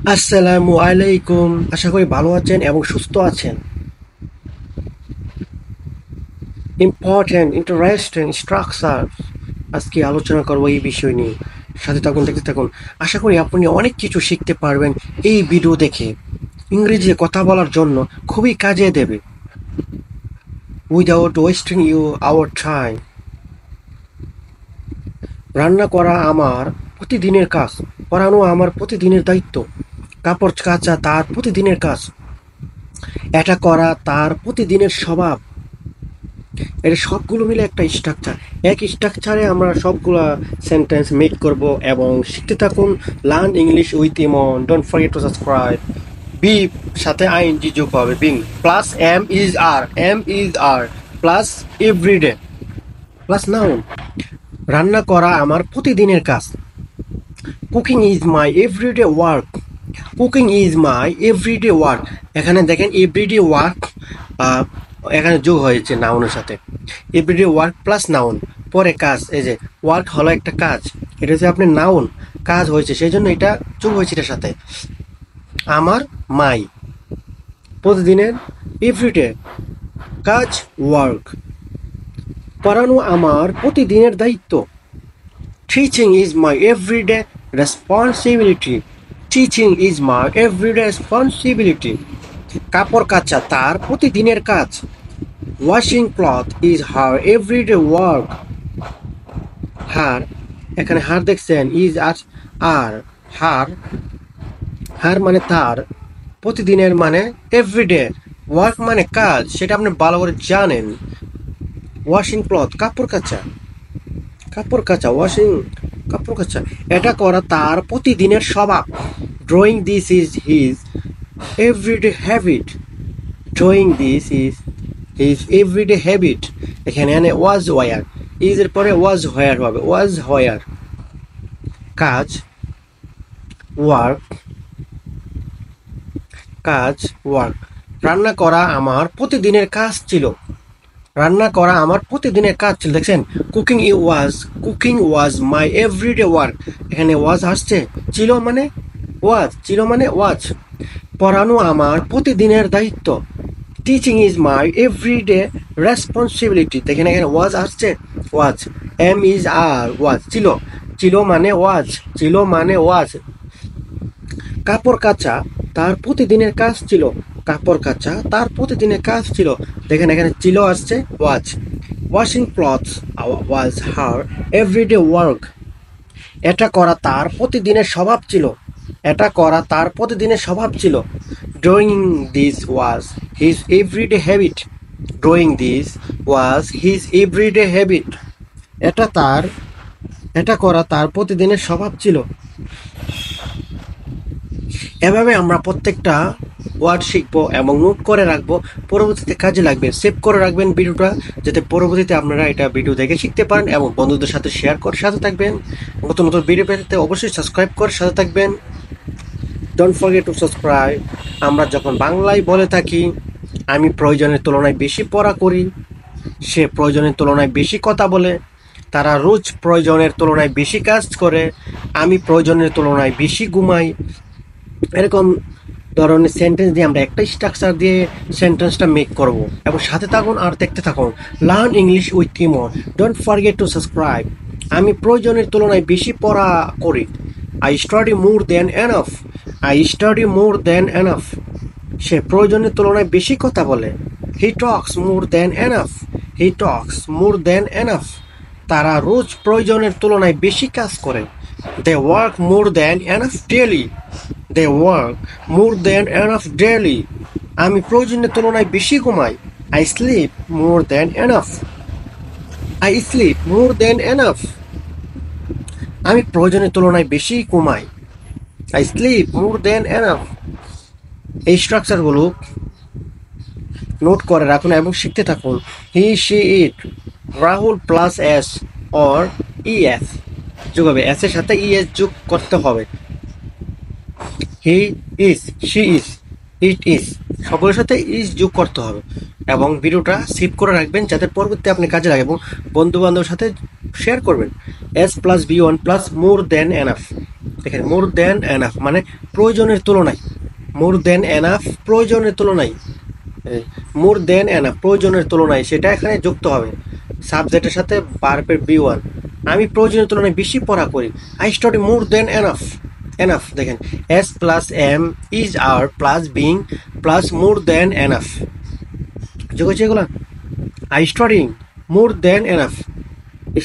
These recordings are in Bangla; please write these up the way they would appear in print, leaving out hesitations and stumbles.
আসসালামু আলাইকুম। আশা করি ভালো আছেন এবং সুস্থ আছেন। ইম্পর্টেন্ট ইন্টারেস্টিং স্ট্রাকচার আজকে আলোচনা করব এই বিষয় নিয়ে। সাথে থাকুন, দেখতে থাকুন। আশা করি আপনি অনেক কিছু শিখতে পারবেন এই ভিডিও দেখে। ইংরেজিতে কথা বলার জন্য খুবই কাজে দেবে। Without wasting you our time. রান্না করা আমার প্রতিদিনের কাজ। পড়ানো আমার প্রতিদিনের দায়িত্ব। কাপড় কাচা তার প্রতিদিনের কাজ। এটা করা তার প্রতিদিনের স্বভাব। এটা সবগুলো মিলে একটা স্ট্রাকচার। এক স্ট্রাকচারে আমরা সবগুলা সেন্টেন্স মেক করব এবং শিখতে থাকুন। Learn English with Emon. Don't forget to subscribe. Be সাথে আইএনজি যোগ হবে, being plus am is are plus everyday plus noun. রান্না করা আমার প্রতিদিনের কাজ। Cooking is my everyday work. Cooking is my everyday work. এখানে দেখেন এভরিডে ওয়ার্ক এখানে যোগ হয়েছে নাউনের সাথে। এভরিডে ওয়ার্ক প্লাস নাউন, পরে কাজ। এই যে ওয়ার্ক হলো একটা কাজ, এটা হচ্ছে আপনার নাউন, কাজ হয়েছে সেই জন্য এটা যোগ হয়েছে এটার সাথে। আমার মাই প্রতিদিনের, এভরিডে কাজ ওয়ার্ক। পড়ানো আমার প্রতিদিনের দায়িত্ব। Teaching is my everyday responsibility. Teaching is my everyday responsibility. কাপড় কাচা তার প্রতিদিনের কাজ। Washing cloth is her everyday work. Her, এখানে হার দেখছেন, ইজ আর হার, হার মানে তার, প্রতিদিনের মানে এভরিডে, ওয়ার্ক মানে কাজ, সেটা আপনি ভালো করে জানেন। ওয়াশিং ক্লথ কাপড় কাচা, কাপড় কাচা, ওয়াশিং কাপড় কাচা। এটা করা তার প্রতিদিনের স্বভাব। Drawing this is his everyday habit. Drawing this is his everyday habit. এখানে এনে ওয়াজ ওয়ার, ইজ এর পরে ওয়াজ হোয়ার হবে, ওয়াজ হোয়ার। কাজ ওয়ার্ক, কাজ ওয়ার্ক। রান্না করা আমার প্রতিদিনের কাজ ছিল। রান্না করা আমার প্রতিদিনের কাজ ছিল। দেখছেন, cooking was my everyday work. এখানে ওয়াজ আসছে, ছিল মানে ওয়াজ, ছিল মানে ওয়াজ। পড়ানো আমার প্রতিদিনের দায়িত্ব। Teaching is my everyday responsibility. দেখেন এখানে ওয়াজ আসছে, ওয়াজ, এম ইজ আর ওয়াজ, ছিল, ছিল মানে ওয়াজ, ছিল মানে ওয়াজ। কাপড় কাচা তার প্রতিদিনের কাজ ছিল। কাপড় কাচা তার প্রতিদিনের কাজ ছিল। দেখেন এখানে ছিল আসছে, ওয়াজ। ওয়াশিং ক্লথস ওয়াজ হার এভরিডে ওয়ার্ক। এটা করা তার প্রতিদিনের স্বভাব ছিল। এটা করা তার প্রতিদিনের স্বভাব ছিল। Drawing this was his everyday habit. Drawing this was his everyday habit. এটা করা তার প্রতিদিনের স্বভাব ছিল। এভাবে আমরা প্রত্যেকটা ওয়ার্ড শিখবো এবং নোট করে রাখবো, পরবর্তীতে কাজে লাগবে। সেভ করে রাখবেন ভিডিওটা, যাতে পরবর্তীতে আপনারা এটা ভিডিও দেখে শিখতে পারেন এবং বন্ধুদের সাথে শেয়ার করে সাথে থাকবেন। নতুন নতুন ভিডিও পেতে অবশ্যই সাবস্ক্রাইব করে সাথে থাকবেন। Don't forget to subscribe. আমরা যখন বাংলায় বলে থাকি, আমি প্রয়োজনের তুলনায় বেশি পড়া করি, সে প্রয়োজনের তুলনায় বেশি কথা বলে, তারা রোজ প্রয়োজনের তুলনায় বেশি কাজ করে, আমি প্রয়োজনের তুলনায় বেশি ঘুমাই, এরকম ধরনের সেন্টেন্স দিয়ে আমরা একটা স্ট্রাকচার দিয়ে সেন্টেন্সটা মেক করব। এবং সাথে থাকুন আর দেখতে থাকুন। Learn English with Emon. Don't forget to subscribe. আমি প্রয়োজনের তুলনায় বেশি পড়া করি। I study more than enough. I study more than enough. সে প্রয়োজনের তুলনায় বেশি কথা বলে। He talks more than enough. He talks more than enough. তারা রোজ প্রয়োজনের তুলনায় বেশি কাজ করে। They work more than enough daily. They work more than enough daily. আমি প্রয়োজনের তুলনায় বেশি ঘুমাই। I sleep more than enough. I sleep more than enough. আমি প্রয়োজনের তুলনায় বেশি ঘুমাই। I sleep more than enough. এই স্ট্রাকচারগুলো নোট করে রাখুন এবং শিখতে থাকুন। He she it, Rahul plus S or ES যোগ হবে, এস এর সাথে ইএস যোগ করতে হবে। He is, she is, it is, সকলের সাথে ইজ যোগ করতে হবে। এবং ভিডিওটা সেভ করে রাখবেন যাতে পরবর্তী আপনি কাজে লাগে এবং বন্ধু বান্ধবের সাথে শেয়ার করবেন। S plus B one plus more than enough. দেখেন মোর দেন এনাফ মানে প্রয়োজনের তুলনায়, মোর দেন এনাফ প্রয়োজনের তুলনায়, মোর দেন এনাফ প্রয়োজনের তুলনায় সেটা এখানে যুক্ত হবে সাবজেক্টের সাথে ভার্বের বি ওয়ান। আমি প্রয়োজনের তুলনায় বেশি পড়া করি, I study more than enough. Enough দেখেন S plus am is are plus being plus more than enough যোগ হয়েছে এগুলা। I studying more than enough,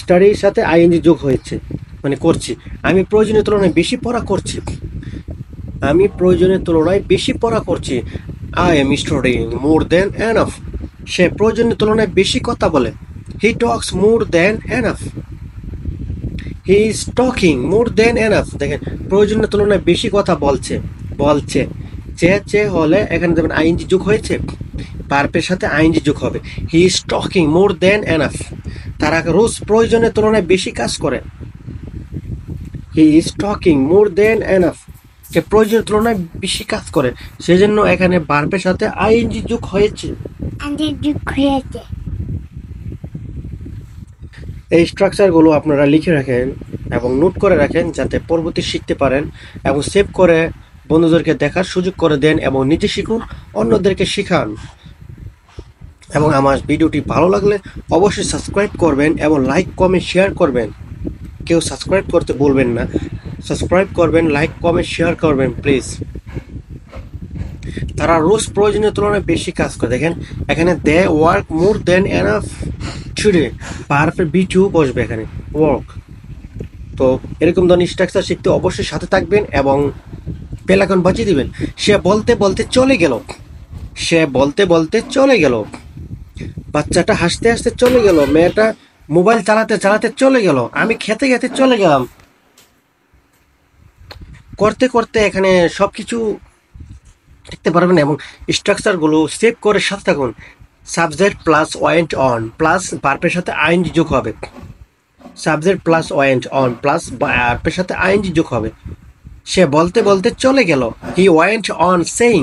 স্টাডির সাথে আইএনজি যোগ হয়েছে মানে করছি। আমি প্রয়োজনের তুলনায় বেশি পড়া করছি, আমি প্রয়োজনের তুলনায় বেশি পড়া করছি। I am studying more than enough. সে প্রয়োজনের তুলনায় বেশি কথা বলে, he talks more than enough. He is talking more than enough. দেখেন প্রয়োজনের তুলনায় বেশি কথা বলছে, বলছে চে হলে এখানে দেখবেন আইএনজি যোগ হয়েছে, ভার্বের সাথে আইএনজি যোগ হবে। He is talking more than enough. তারা রোজ প্রয়োজনের তুলনায় বেশি কাজ করে, he is talking more than enough. সে প্রয়োজনের তুলনায় বেশি কাজ করে, সেজন্য এখানে ভার্বের সাথে আইএনজি যোগ হয়েছে। এই স্ট্রাকচারগুলো আপনারা লিখে রাখেন এবং নোট করে রাখেন যাতে পরবর্তী শিখতে পারেন, এবং সেভ করে বন্ধুদেরকে দেখার সুযোগ করে দেন এবং নিজে শিখুন, অন্যদেরকে শিখান। এবং আমার ভিডিওটি ভালো লাগলে অবশ্যই সাবস্ক্রাইব করবেন এবং লাইক কমেন্ট শেয়ার করবেন। কেউ সাবস্ক্রাইব করতে বলবেন না, সাবস্ক্রাইব করবেন, লাইক কমেন্ট শেয়ার করবেন প্লিজ। তারা রোজ প্রয়োজনের তুলনায় বেশি কাজ করে। দেখেন এখানে they work more than enough today, ভার্বের বি টু বসবে এখানে ওয়ার্ক। তো এরকম ধরনের স্ট্রাকচার শিখতে অবশ্যই সাথে থাকবেন এবং বেল আইকন বাজিয়ে দিবেন। সে বলতে বলতে চলে গেল, সে বলতে বলতে চলে গেল। বাচ্চাটা হাসতে হাসতে চলে গেল, মেয়েটা মোবাইল চালাতে চালাতে চলে গেল, আমি খেতে খেতে চলে গেলাম। করতে করতে এখানে সবকিছু দেখতে পারবেন এবং স্ট্রাকচারগুলো সেভ করে সাথে থাকুন। Subject plus went on plus ভার্বের সাথে আইএনজি যোগ হবে, subject plus went on plus ভার্বের সাথে আইএনজি যোগ হবে। সে বলতে বলতে চলে গেল, he went on saying,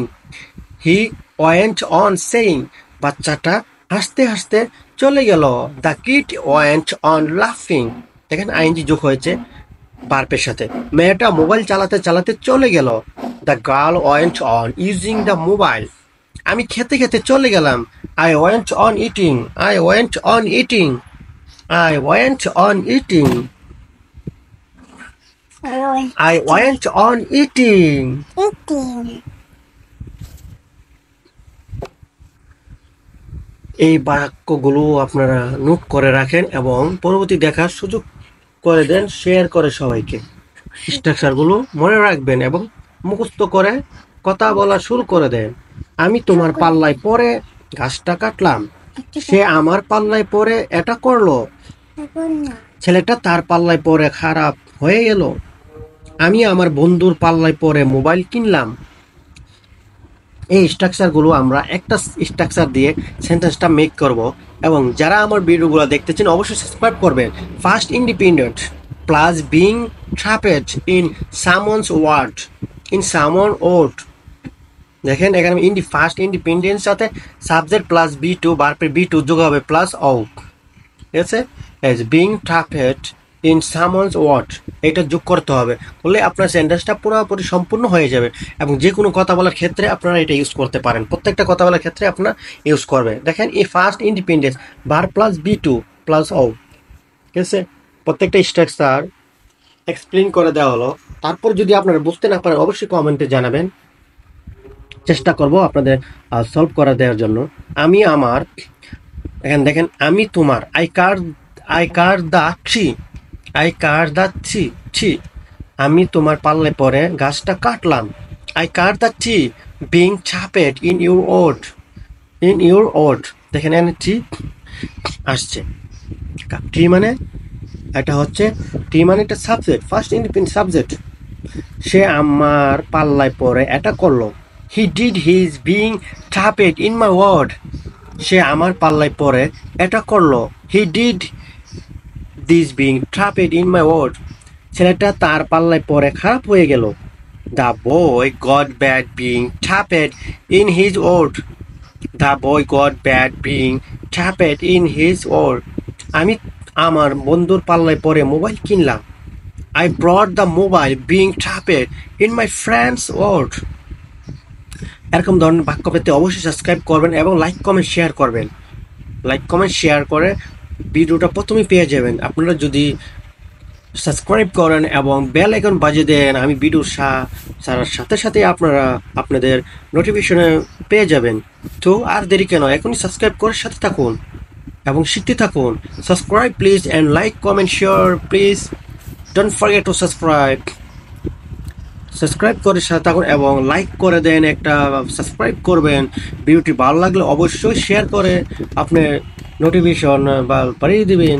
he went on saying. বাচ্চাটা হাসতে হাসতে চলে গেল, দ্য কিড ওয়েন্ট অন লাফিং। দেখেন আইএনজি যোগ হয়েছে ভার্বের সাথে। মেয়েটা মোবাইল চালাতে চালাতে চলে গেল, the girl went on using the mobile. আমি খেতে খেতে চলে গেলাম, I went on eating, I went on eating, I went on eating, I went on eating. এই বাক্যগুলো আপনারা নোট করে রাখেন এবং পরবর্তী দেখার সুযোগ করে দেন, শেয়ার করে সবাইকে। স্ট্রাকচারগুলো মনে রাখবেন এবং মুখস্থ করে কথা বলা শুরু করে দেন। আমি তোমার পাল্লায় পরে ঘাসটা কাটলাম, সে আমার পাল্লায় পরে এটা করলো, ছেলেটা তার পাল্লায় পরে খারাপ হয়ে গেল, আমি আমার বন্ধুর পাল্লায় পরে মোবাইল কিনলাম। এই স্ট্রাকচারগুলো আমরা একটা স্ট্রাকচার দিয়ে সেন্টেন্সটা মেক করব, এবং যারা আমার ভিডিওগুলো দেখতেছেন অবশ্যই সাবস্ক্রাইব করবেন। First independent plus being trapped in someone's word, in someone word. দেখেন এখানে ফার্স্ট ইন্ডিপেন্ডেন্স সাথে সাবজেক্ট প্লাস বি টু, ভার্বের বি টু যোগ হবে প্লাস ও, ঠিক আছে। As being trapped in someone's word, এটা যোগ করতে হবে, বললে আপনার সেন্টেন্সটা পুরোপুরি সম্পূর্ণ হয়ে যাবে। এবং যে কোনো কথা বলার ক্ষেত্রে আপনারা এটা ইউজ করতে পারেন, প্রত্যেকটা কথা বলার ক্ষেত্রে আপনারা ইউজ করবে। দেখেন এই first independence verb plus V two plus O, ঠিক আছে। প্রত্যেকটা স্ট্রাকচার এক্সপ্লেন করে দেওয়া হলো। তারপর যদি আপনারা বুঝতে না পারেন অবশ্যই কমেন্টে জানাবেন, চেষ্টা করব আপনাদের সলভ করে দেওয়ার জন্য। আমি আমার, এখানে দেখেন আমি তোমার, I cut the tree, I cut the tree. আমি তোমার পাল্লায় পরে গাছটা কাটলাম, I cut the tree being trapped in your word, in your word. দেখেন এখানে ট্রি আসছে, ট্রি মানে এটা হচ্ছে, ট্রি মানে একটা সাবজেক্ট, ফার্স্ট ইন্ডিপেন্ডেন্ট সাবজেক্ট। সে আমার পাল্লায় পরে এটা করলো, he did his being trapped in my word. সে আমার পাল্লায় পরে এটা করলো, he did this being trapped in my word. ছেলেটা তার পাল্লায় পরে খারাপ হয়ে গেল, the boy got bad being trapped in his word, the boy got bad being trapped in his word. আমি আমার বন্ধুর পাল্লায় পরে মোবাইল কিনলাম, I brought the mobile being trapped in my friend's world. এরকম ধরনের বাক্য পেতে অবশ্যই সাবস্ক্রাইব করবেন এবং লাইক কমেন্ট শেয়ার করবেন। লাইক কমেন্ট শেয়ার করে ভিডিওটা প্রথমেই পেয়ে যাবেন। আপনারা যদি সাবস্ক্রাইব করেন এবং বেল আইকন বাজিয়ে দেন, আমি ভিডিও ছাড়ার সাথে সাথে আপনারা আপনাদের নোটিফিকেশনে পেয়ে যাবেন। তো আর দেরি কেন, এখনই সাবস্ক্রাইব করে সাথে থাকুন এবং শিখতে থাকুন। Subscribe please and like comment share please, don't forget to subscribe. Subscribe করে সাথে থাকুন এবং লাইক করে দেন, একটা সাবস্ক্রাইব করবেন। ভিডিওটি ভালো লাগলে অবশ্যই শেয়ার করে আপনি নোটিফিকেশন বাড়িয়ে দেবেন।